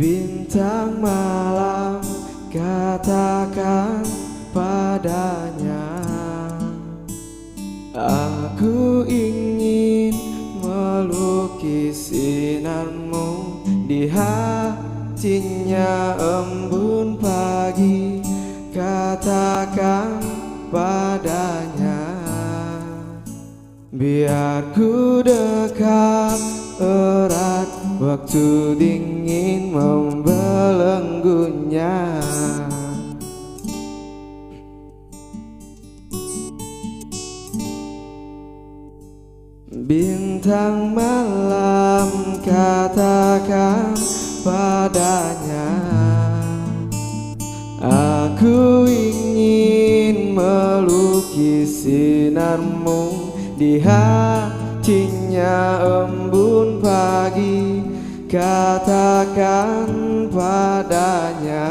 Bintang malam, katakan padanya, aku ingin melukis sinarmu di hatinya embun pagi. Katakan padanya, biar ku dekat erat, waktu dingin membelenggunya. Bintang malam, katakan padanya, aku ingin melukis sinarmu di hatinya embun pagi. Katakan padanya,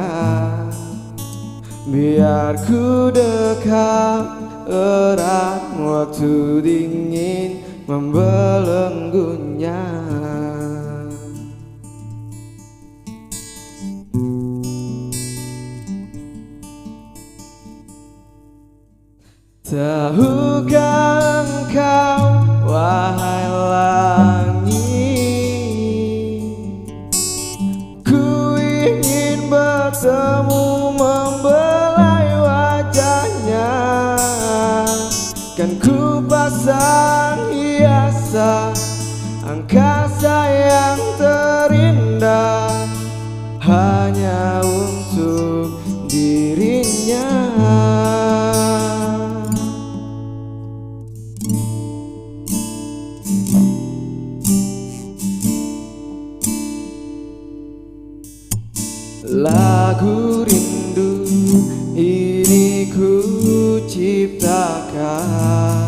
biar ku dekat erat, waktu dingin membelenggunya. Tahukah engkau, wahai langit, ku ingin bertemu membelai wajahnya. Kan ku pasang hiasan angkasa yang terindah hanya untuk dirinya. Lagu rindu ini ku ciptakan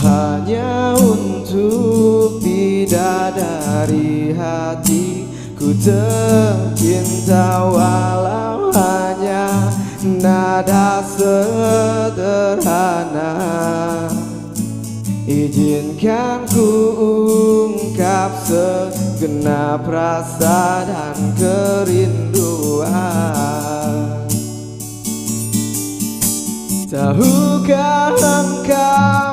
hanya untuk bidadari hatiku tercinta, walau hanya nada sederhana. Izinkan ku ungkap segenap rasa dan kerinduan. Tahukah engkau,